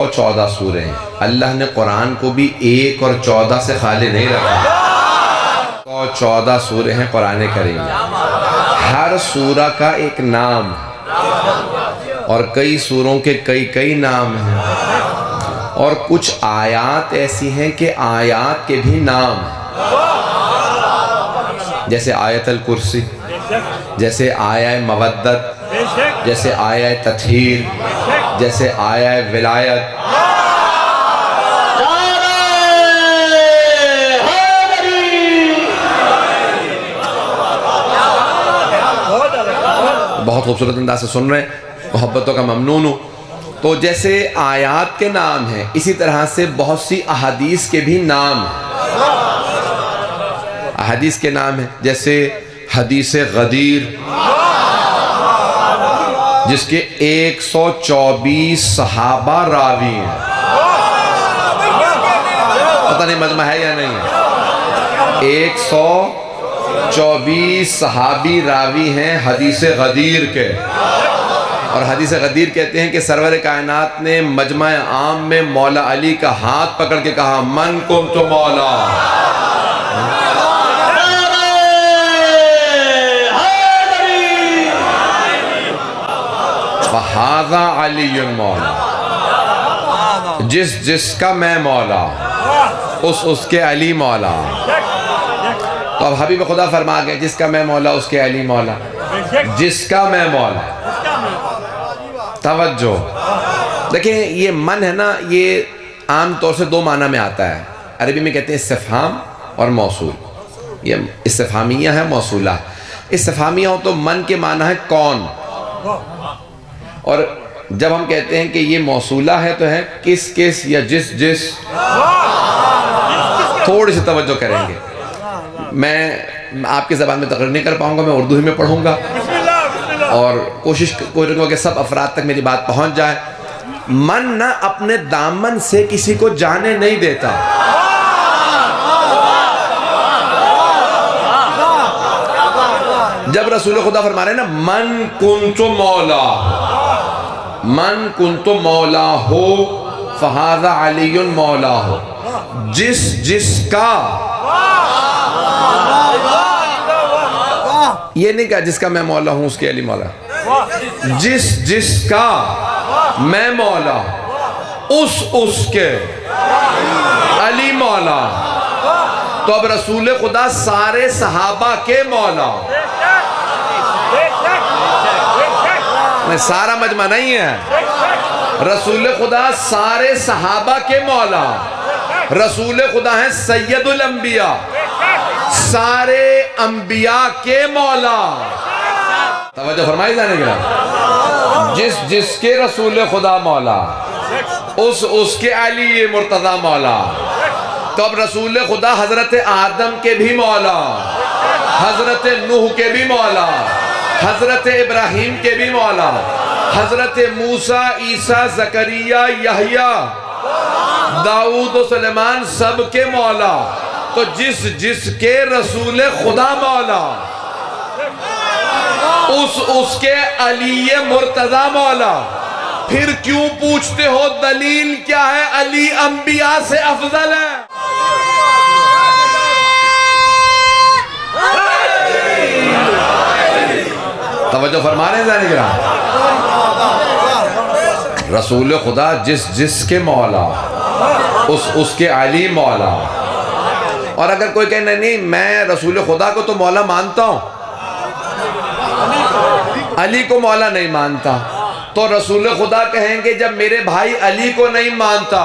14 سورے ہیں. اللہ نے قرآن کو بھی 1 اور 14 سے خالی نہیں رکھا. 14 سورے ہیں قرآن کریم میں. ہر سورہ کا ایک نام اور کئی سوروں کے کئی نام ہیں. اور کچھ آیات ایسی ہیں کہ آیات کے بھی نام ہیں، جیسے آیت الکرسی، جیسے آیہ مودت، جیسے آیہ تطہیر، جیسے آیہ ولایت. بہت خوبصورت انداز سے سن رہے ہیں، محبتوں کا ممنون ہوں. تو جیسے آیات کے نام ہیں، اسی طرح سے بہت سی احادیث کے بھی نام ہیں. احادیث کے نام ہیں جیسے حدیث غدیر، جس کے 124 صحابہ راوی ہیں. پتہ نہیں مجمع ہے یا نہیں ہے. 124 صحابی راوی ہیں حدیث غدیر کے. اور حدیث غدیر کہتے ہیں کہ سرور کائنات نے مجمع عام میں مولا علی کا ہاتھ پکڑ کے کہا، من کنت مولا. وَهَذَا عَلِيٌّ مولا. جس کا میں مولا، اس کے علی مولا. تو اب حبیب خدا فرما گئے، جس کا میں مولا اس کے علی مولا. جس کا میں مولا. توجہ دیکھیں، یہ من ہے نا، یہ عام طور سے 2 معنی میں آتا ہے. عربی میں کہتے ہیں استفہام اور موصول. یہ استفہامیہ ہے، موصولہ. استفہامیہ ہو تو من کے معنی ہے کون، اور جب ہم کہتے ہیں کہ یہ موصولہ ہے تو ہے کس یا جس. تھوڑی سی توجہ کریں گے. میں آپ کی زبان میں تقریر نہیں کر پاؤں گا، میں اردو ہی میں پڑھوں گا اور کوشش کروں گا کہ سب افراد تک میری بات پہنچ جائے. من نہ اپنے دامن سے کسی کو جانے نہیں دیتا. جب رسول خدا فرما رہے ہیں نا، من کنت مولا، من کنت مولا ہو فہذا علی مولا ہو. جس کا، یہ نہیں کہا جس کا میں مولا ہوں اس کے علی مولا. جس کا میں مولا اس کے علی مولا. تو اب رسول خدا سارے صحابہ کے مولا. سارا مجمع نہیں ہے. رسول خدا سارے صحابہ کے مولا. رسول خدا ہیں سید الانبیاء، سارے انبیاء کے مولا. توجہ فرمائی جانے گا. جس کے رسول خدا مولا، اس کے علی مرتضی مولا. تو اب رسول خدا حضرت آدم کے بھی مولا، حضرت نوح کے بھی مولا، حضرت ابراہیم کے بھی مولا، حضرت موسیٰ، عیسیٰ، زکریا، یحییٰ، داؤد و سلیمان سب کے مولا. تو جس کے رسول خدا مولا، اس کے علی مرتضی مولا. پھر کیوں پوچھتے ہو دلیل کیا ہے؟ علی انبیاء سے افضل ہے. توجہ فرما رہے ہیں ذہن گرام. رسول خدا جس کے مولا، اس کے علی مولا. اور اگر کوئی کہے نہیں میں رسول خدا کو تو مولا مانتا ہوں، علی کو مولا نہیں مانتا، تو رسول خدا کہیں گے جب میرے بھائی علی کو نہیں مانتا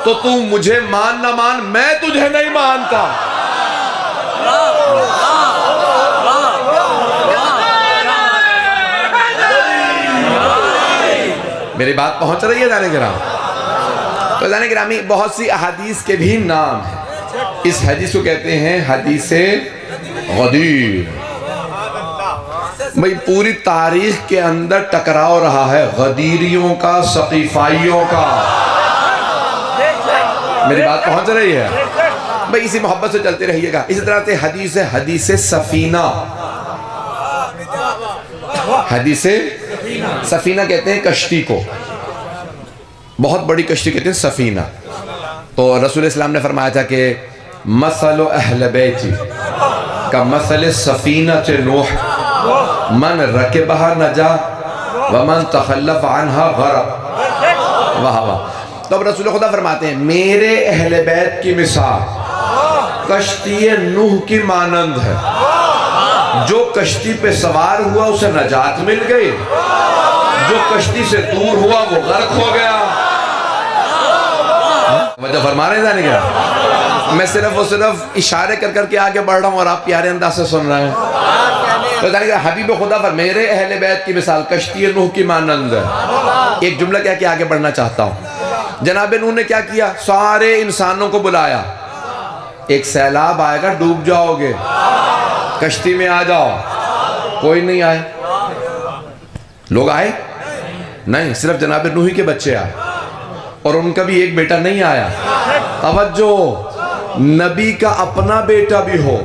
تو مجھے مان نہ مان، میں تجھے نہیں مانتا. میری بات پہنچ رہی ہے جانے گرام؟ تو جانے گرامی بہت سی احادیث کے بھی نام ہیں. اس حدیث کو کہتے ہیں حدیث غدیر. بھئی پوری تاریخ کے اندر ٹکراؤ رہا ہے غدیریوں کا، ثقیفائیوں کا. میری بات پہنچ رہی ہے؟ بھئی اسی محبت سے چلتے رہیے گا. اسی طرح سے حدیث سفینہ. حدیث سفینہ کہتے ہیں کشتی کو. بہت بڑی کشتی کہتے ہیں سفینہ. تو رسول اسلام نے فرمایا تھا کہ مثل اہل بیتی کا مثل سفینۃ نوح من رکبہا نجا ومن تخلف عنہا غرق. واہ واہ. تو اب رسول خدا فرماتے ہیں میرے اہل بیت کی مثال کشتی نوح کی مانند ہے. جو کشتی پہ سوار ہوا اسے نجات مل گئی، جو کشتی سے دور ہوا وہ غرق ہو گیا. وجہ فرما رہے ہیں کیا؟ میں صرف اشارے کر کر کے آگے بڑھ رہا ہوں اور آپ پیارے انداز سے سن رہے ہیں. تو حبیب خدا پر میرے اہل بیت کی مثال کشتی نوح کی مانند ہے. ایک جملہ کیا کہ آگے بڑھنا چاہتا ہوں. جناب نوح نے کیا کیا؟ سارے انسانوں کو بلایا. ایک سیلاب آئے گا، ڈوب جاؤ گے، کشتی میں آ جاؤ. کوئی نہیں آئے. لوگ آئے نہیں، صرف جناب نوح کے بچے آئے اور ان کا بھی ایک بیٹا نہیں آیا. توجہ، نبی کا اپنا بیٹا بھی ہو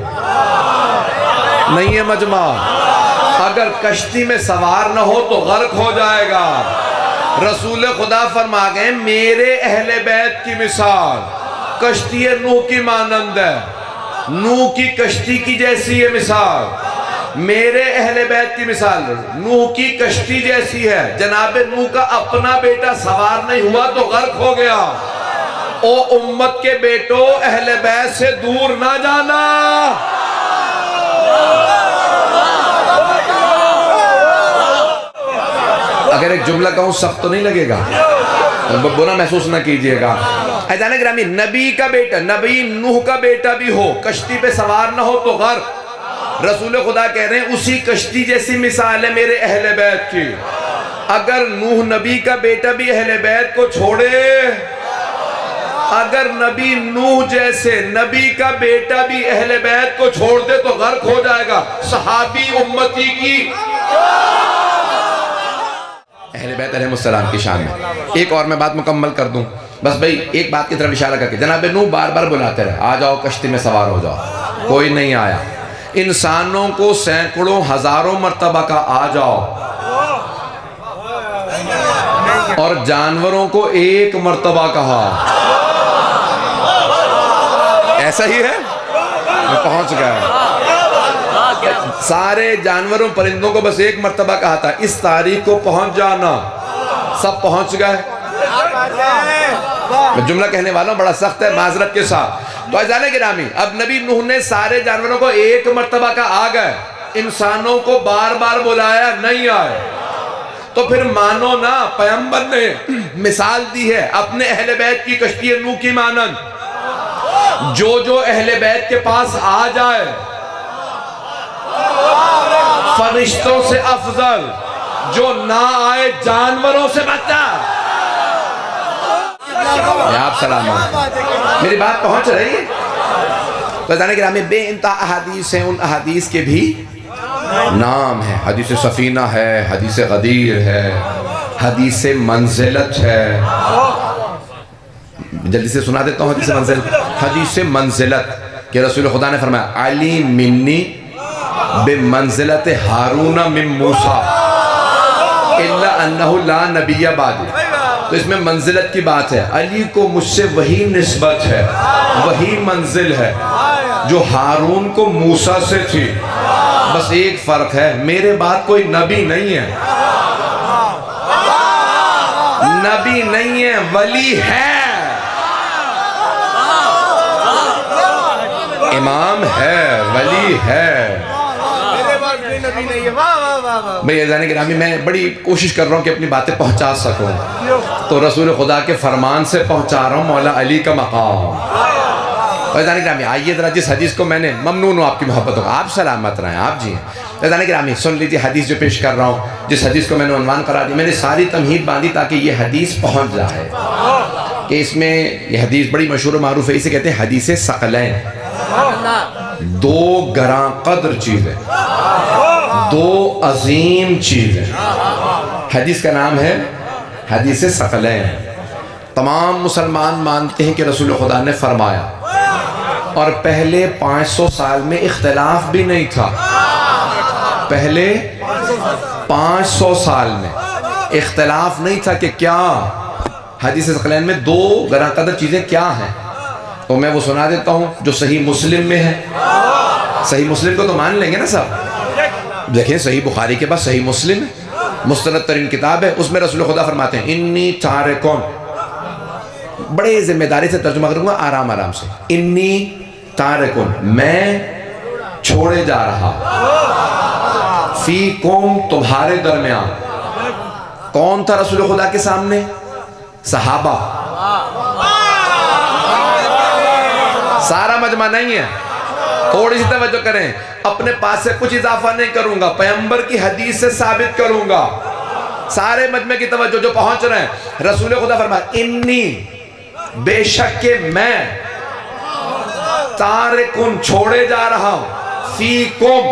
نہیں ہے مجمع، اگر کشتی میں سوار نہ ہو تو غرق ہو جائے گا. رسول خدا فرما گئے میرے اہل بیت کی مثال کشتی نوح کی مانند ہے. نوح کی کشتی کی جیسی ہے مثال، میرے اہل بیت کی مثال نوح کی کشتی جیسی ہے. جناب نوح کا اپنا بیٹا سوار نہیں ہوا تو غرق ہو گیا. او امت کے بیٹو، اہل بیت سے دور نہ جانا. اگر ایک جملہ کہوں سخت تو نہیں لگے گا، برا محسوس نہ کیجئے گا. عزیزان گرامی، نبی کا بیٹا، نبی نوح کا بیٹا بھی ہو، کشتی پہ سوار نہ ہو تو غرق. رسول خدا کہہ رہے ہیں اسی کشتی جیسی مثال ہے میرے اہل بیت کی. اگر نوح نبی کا بیٹا بھی اہل بیت کو چھوڑے، اگر نبی نوح جیسے نبی کا بیٹا بھی اہل بیت کو چھوڑ دے تو غرق ہو جائے گا. صحابی امتی کی اہل بیت علیہ السلام کی شان میں. ایک اور میں بات مکمل کر دوں بس بھئی، ایک بات کی طرف اشارہ کر کے. جناب نوح بار بار بلاتے رہے آ جاؤ کشتی میں سوار ہو جاؤ، کوئی نہیں آیا. انسانوں کو سینکڑوں ہزاروں مرتبہ کا آ جاؤ، اور جانوروں کو ایک مرتبہ کہا. ایسا ہی ہے، پہنچ گیا. سارے جانوروں پرندوں کو بس ایک مرتبہ کہا تھا اس تاریخ کو پہنچ جانا. سب پہنچ گئے. میں جملہ کہنے والا ہوں بڑا سخت ہے، معذرت کے ساتھ. تو عزیزان گرامی، اب نبی نوح نے سارے جانوروں کو ایک مرتبہ کا آ گئے، انسانوں کو بار بار بلایا، نہیں آئے. تو پھر مانو نا، پیغمبر نے مثال دی ہے اپنے اہل بیت کی کشتی نوح کی مانند. جو اہل بیت کے پاس آ جائے فرشتوں سے افضل، جو نہ آئے جانوروں سے بچا. آپ سلامت، میری بات پہنچ رہی ہے؟ تو جانے کہ ہمیں بے انتہا احادیث ہیں، ان احادیث کے بھی نام ہے. حدیث سفینہ ہے، حدیث غدیر ہے، حدیث منزلت ہے. جلدی سے سنا دیتا ہوں حدیث منزلت. حدیث منزلت کہ رسول خدا نے فرمایا علی منی بمنزلت ہارون من موسیٰ الا انہو لا نبی بعدی. تو اس میں منزلت کی بات ہے. علی کو مجھ سے وہی نسبت ہے، وہی منزل ہے جو ہارون کو موسیٰ سے تھی. بس ایک فرق ہے، میرے بعد کوئی نبی نہیں ہے. نبی نہیں ہے، ولی ہے، امام ہے، ولی ہے. بھئی عزیزان گرامی، میں بڑی کوشش کر رہا ہوں کہ اپنی باتیں پہنچا سکوں، تو رسول خدا کے فرمان سے پہنچا رہا ہوں مولا علی کا مقام. عزیزان گرامی، آئیے ذرا جس حدیث کو میں نے ممنون ہوں آپ کی محبت ہوگا، آپ سلامت رہیں، آپ جی. عزیزان گرامی سن لیجیے حدیث جو پیش کر رہا ہوں، جس حدیث کو میں نے عنوان قرار دی. میں نے ساری تمہید باندھی تاکہ یہ حدیث پہنچ جائے کہ اس میں یہ حدیث بڑی مشہور و معروف ہے. اسے کہتے ہیں حدیث ثقلین. دو گراں قدر چیزیں، دو عظیم چیزیں. حدیث کا نام ہے حدیث ثقلین. تمام مسلمان مانتے ہیں کہ رسول خدا نے فرمایا، اور پہلے 500 سال میں اختلاف بھی نہیں تھا. پہلے 500 سال میں اختلاف نہیں تھا کہ کیا حدیث ثقلین میں 2 گراں قدر چیزیں کیا ہیں، تو میں وہ سنا دیتا ہوں جو صحیح مسلم میں ہے۔ صحیح مسلم کو تو مان لیں گے نا صاحب؟ دیکھیں صحیح بخاری کے بعد صحیح مسلم ہے، مستند ترین کتاب ہے، اس میں رسول خدا فرماتے ہیں انی تارکون، بڑے ذمہ داری سے ترجمہ کروں گا آرام آرام سے، انی تارکون، میں چھوڑے جا رہا، فیکم، تمہارے درمیان۔ کون تھا رسول خدا کے سامنے؟ صحابہ، سارا مجمع نہیں ہے، تھوڑی سی توجہ کریں، اپنے پاس سے کچھ اضافہ نہیں کروں گا، پیغمبر کی حدیث سے ثابت کروں گا، سارے مجمع کی توجہ جو پہنچ رہے ہیں۔ رسول خدا فرمایا انی، بے شک کہ میں، تارکن، چھوڑے جا رہا ہوں، فیکم،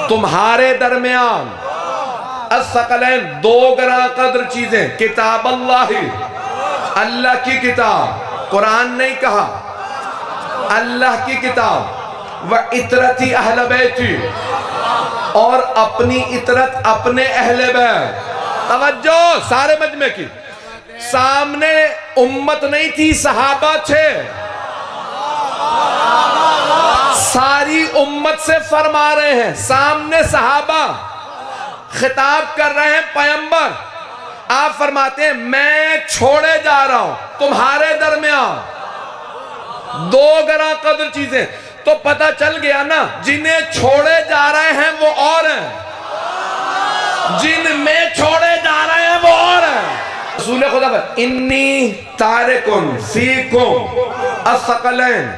تمہارے درمیان، الثقلین، 2 گراں قدر چیزیں، کتاب اللہ، اللہ کی کتاب، قرآن نہیں کہا، اللہ کی کتاب، وَعِطْرَتِ اہل بیتی، اور اپنی عطرت اپنے اہل بیت۔ توجہ سارے مجمع کی، سامنے امت نہیں تھی، صحابہ تھے، ساری امت سے فرما رہے ہیں، سامنے صحابہ، خطاب کر رہے ہیں پیغمبر، آپ فرماتے ہیں میں چھوڑے جا رہا ہوں تمہارے درمیان 2 گراں قدر چیزیں۔ تو پتہ چل گیا نا، جنہیں چھوڑے جا رہے ہیں وہ اور ہیں، جن میں چھوڑے جا رہے ہیں وہ اور ہیں۔ رسول خدا پر انی تارکن فیکم الثقلین،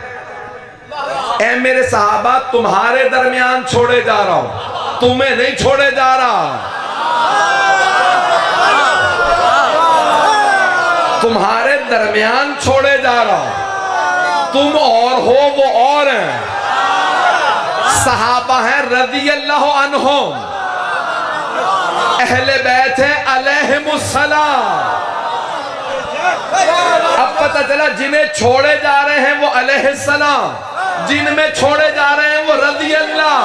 اے میرے صحابہ تمہارے درمیان چھوڑے جا رہا ہوں، تمہیں نہیں چھوڑے جا رہا، تمہارے درمیان چھوڑے جا رہا ہوں، تم اور ہو وہ اور ہیں۔ صحابہ ہیں رضی اللہ عنہم، اہل بیت ہیں علیہم السلام۔ اب پتہ چلا جنہیں چھوڑے جا رہے ہیں وہ علیہ السلام، جن میں چھوڑے جا رہے ہیں وہ رضی اللہ۔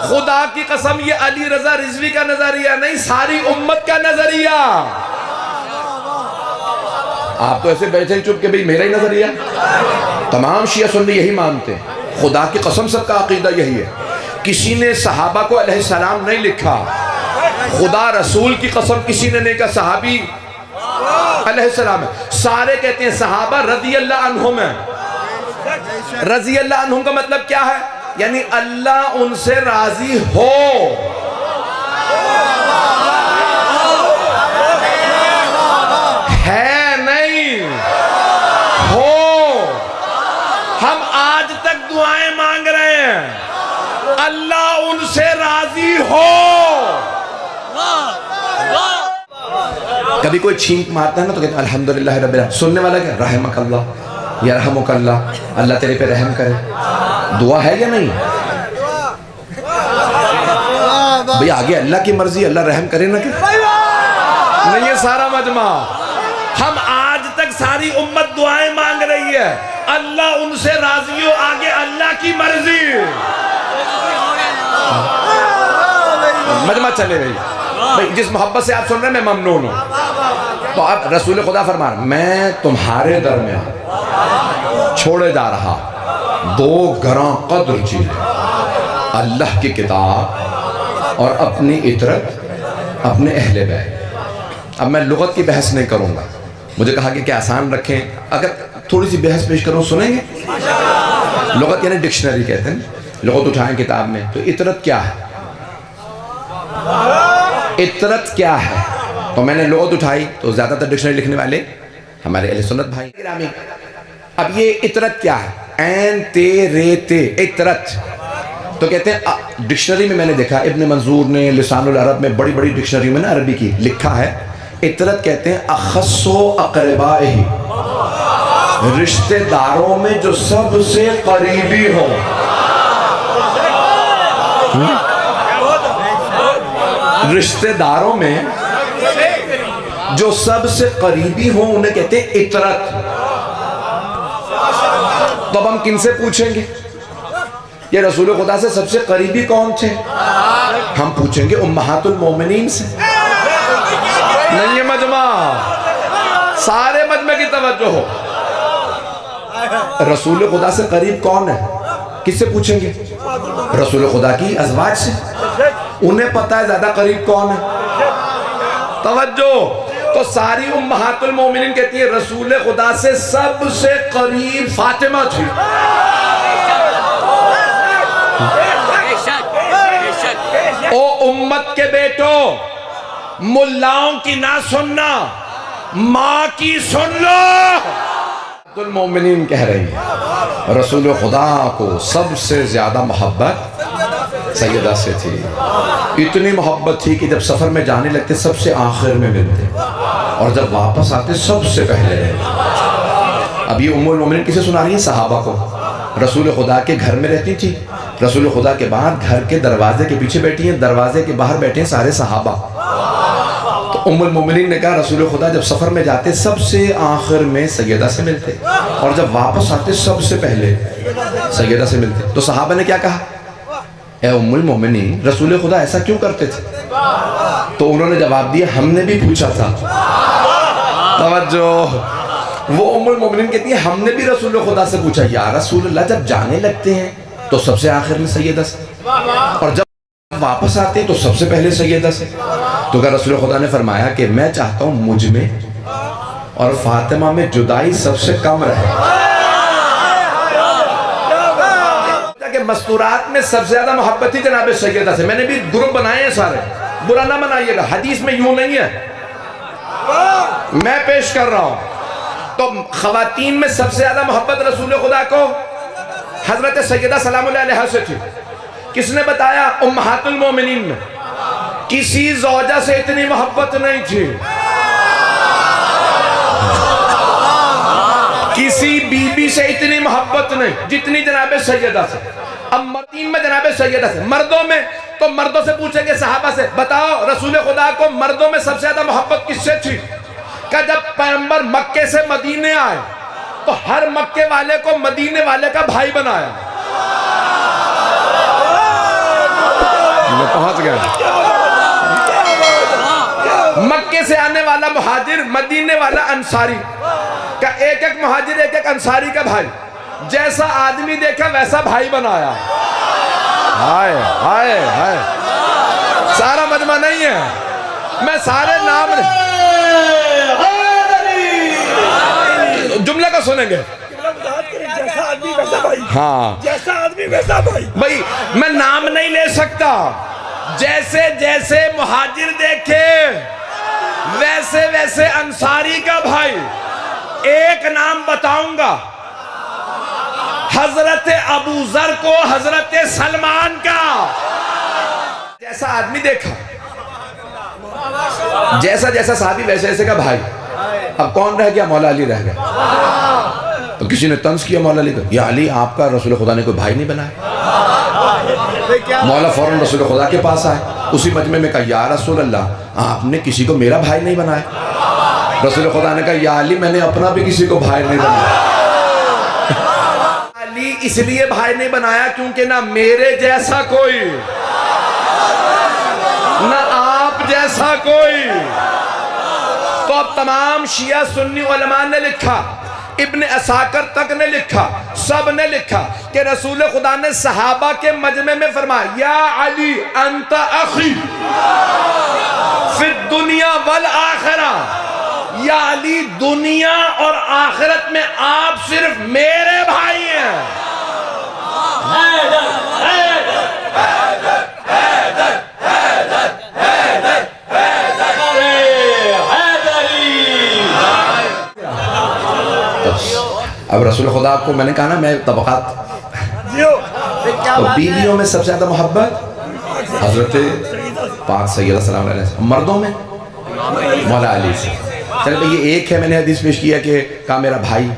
خدا کی قسم یہ علی رضا رضوی کا نظریہ نہیں، ساری امت کا نظریہ۔ آپ تو ایسے بیٹھے چپ کہ بھئی میرا ہی نظریہ، تمام شیعہ سنی یہی مانتے ہیں، خدا کی قسم سب کا عقیدہ یہی ہے۔ کسی نے صحابہ کو علیہ السلام نہیں لکھا، خدا رسول کی قسم کسی نے نہیں کہا صحابی علیہ السلام ہے، سارے کہتے ہیں صحابہ رضی اللہ عنہم ہیں۔ رضی اللہ عنہم کا مطلب کیا ہے؟ یعنی اللہ ان سے راضی ہو۔ ہے نہیں، ہو۔ ہم آج تک دعائیں مانگ رہے ہیں، اللہ ان سے راضی ہو۔ کبھی کوئی چھینک مارتا ہے نا تو کہتے ہیں الحمدللہ رب العالمین، سننے والا کیا رحمک اللہ، یرحمک اللہ، اللہ تیرے پہ رحم کرے، دعا ہے یا نہیں؟ بھئی آگے اللہ کی مرضی، اللہ رحم کرے نا کہ نہیں؟ یہ سارا مجمع، ہم آج تک ساری امت دعائیں مانگ رہی ہے، اللہ ان سے راضی ہو، آگے اللہ کی مرضی۔ مجمع چلے گئی بھئی، جس محبت سے آپ سن رہے ہیں میں ممنون ہوں۔ تو اب رسول خدا فرما رہا میں تمہارے درمیان چھوڑے جا رہا 2 گراں قدر چیزیں، اللہ کی کتاب اور اپنی عطرت اپنے اہل بیت۔ اب میں لغت کی بحث نہیں کروں گا، مجھے کہا کہ کیا آسان رکھیں، اگر تھوڑی سی بحث پیش کروں سنیں گے؟ لغت یعنی ڈکشنری کہتے ہیں، لغت اٹھائیں کتاب میں، تو عطرت کیا ہے؟ عطرت کیا ہے؟ تو میں نے لغت اٹھائی تو زیادہ تر ڈکشنری لکھنے والے ہمارے اہل سنت بھائی گرامی۔ اب یہ عطرت کیا ہے؟ عین تے رے تے، عطرت۔ تو کہتے ہیں ڈکشنری میں نے دیکھا، ابن منظور نے لسان العرب میں بڑی بڑی ڈکشنری میں نا عربی کی لکھا ہے، عطرت کہتے ہیں اخص و اقربائہ، رشتہ داروں میں جو سب سے قریبی ہو۔ رشتہ داروں میں جو سب سے قریبی ہوں انہیں کہتے ہیں عطرت۔ تو اب ہم کن سے پوچھیں گے؟ یہ رسول خدا سے سب سے قریبی کون تھے؟ ہم پوچھیں گے امہات المومنین سے۔ نہیں یہ مجمع، سارے مجمع کی توجہ ہو. رسول خدا سے قریب کون ہے؟ کس سے پوچھیں گے؟ رسول خدا کی ازواج سے. انہیں پتا ہے زیادہ قریب کون ہے. توجہ. تو ساری امہات المومنین کہتی ہیں رسول خدا سے سب سے قریب فاطمہ تھی. او امت کے بیٹو، ملاؤں کی نہ سننا، ماں کی سن لو. المومنین کہہ رہی ہے رسول خدا کو سب سے زیادہ محبت سیدہ سے تھی. اتنی محبت تھی کہ جب سفر میں جانے لگتے سب سے آخر میں ملتے اور جب واپس آتے سب سے پہلے. اب یہ ام المومنین کسے سنا رہی ہیں؟ صحابہ کو. رسول خدا کے گھر میں رہتی تھی. رسول خدا کے باہر گھر کے دروازے کے پیچھے بیٹھی ہیں، دروازے کے باہر بیٹھے ہیں سارے صحابہ. تو ام المومنین نے کہا رسول خدا جب سفر میں جاتے سب سے آخر میں سیدہ سے ملتے اور جب واپس آتے سب سے پہلے سیدہ سے ملتے. تو صحابہ نے کیا کہا؟ اے ام المومنین رسول خدا ایسا کیوں کرتے تھے؟ تو انہوں نے جواب دیا ہم نے بھی پوچھا تھا. توجہ. وہ ام المومنین کہتی ہے ہم نے بھی رسول خدا سے پوچھا یا رسول اللہ جب جانے لگتے ہیں تو سب سے آخر میں سیدہ سے اور جب واپس آتے تو سب سے پہلے سیدہ سے. تو کہ رسول خدا نے فرمایا کہ میں چاہتا ہوں مجھ میں اور فاطمہ میں جدائی سب سے کم رہے. کہ مستورات میں سب سے زیادہ محبت تھی جناب سیدہ سے. میں نے بھی گروپ بنائے ہیں سارے، برا نہ بنائیے گا، حدیث میں یوں نہیں ہے، میں پیش کر رہا ہوں. تو خواتین میں سب سے زیادہ محبت رسول خدا کو حضرت سیدہ سلام اللہ علیہا سے تھی. کس نے بتایا؟ امہات المومنین میں کسی زوجہ سے اتنی محبت نہیں تھی، کسی بی بی سے اتنی محبت نہیں جتنی جناب سیدہ سے. اب مردین میں جناب سیدہ سے. مردوں میں تو مردوں سے پوچھیں گے صحابہ سے بتاؤ رسول خدا کو مردوں میں سب سے زیادہ محبت کس سے تھی؟ کہ جب پیغمبر مکے سے مدینے آئے تو ہر مکے والے کو مدینے والے کا بھائی بنایا. میں پہنچ گیا. مکے سے آنے والا مہاجر، مدینے والا انصاری کا ایک ایک مہاجر ایک ایک انصاری کا بھائی. جیسا آدمی دیکھا ویسا بھائی بنایا. ہائے ہائے ہائے. سارا مجمع نہیں ہے، میں سارے نام جملہ کا سنیں گے. ہاں جیسا آدمی ویسا بھائی. بھائی میں نام نہیں لے سکتا. جیسے جیسے مہاجر دیکھے ویسے ویسے انصاری کا بھائی. ایک نام بتاؤں گا، حضرت ابو ذر کو حضرت سلمان کا. جیسا آدمی دیکھا جیسا جیسا صحابی ویسے ویسے کا بھائی. اب کون رہ گیا؟ مولا علی رہ گیا. تو کسی نے طنز کیا مولا علی کو، یا علی آپ کا رسول خدا نے کوئی بھائی نہیں بنایا؟ مولا فوراً رسول خدا کے پاس آئے. اسی مجمع میں کہا یا رسول اللہ آپ نے کسی کو میرا بھائی نہیں بنایا. رسول خدا نے کہا یا علی میں نے اپنا بھی کسی کو بھائی نہیں بنایا. علی اس لیے بھائی نہیں بنایا کیونکہ نہ میرے جیسا کوئی نہ آپ جیسا کوئی. تو اب تمام شیعہ سنی علماء نے لکھا، ابن عساکر تک نے لکھا، سب نے لکھا کہ رسول خدا نے صحابہ کے مجمع میں فرمایا یا علی انت اخی فی الدنیا والآخرہ. یا علی دنیا اور آخرت میں آپ صرف میرے بھائی ہیں. اب رسول خدا کو میں نے کہا نا میں طبقات. تو بیویوں میں سب سے زیادہ محبت حضرت پاک سیدہ سلام علیہ وسلم. مردوں میں مولا علی سے. چلے یہ ایک ہے میں نے حدیث پیش کیا کہ کہا میرا بھائی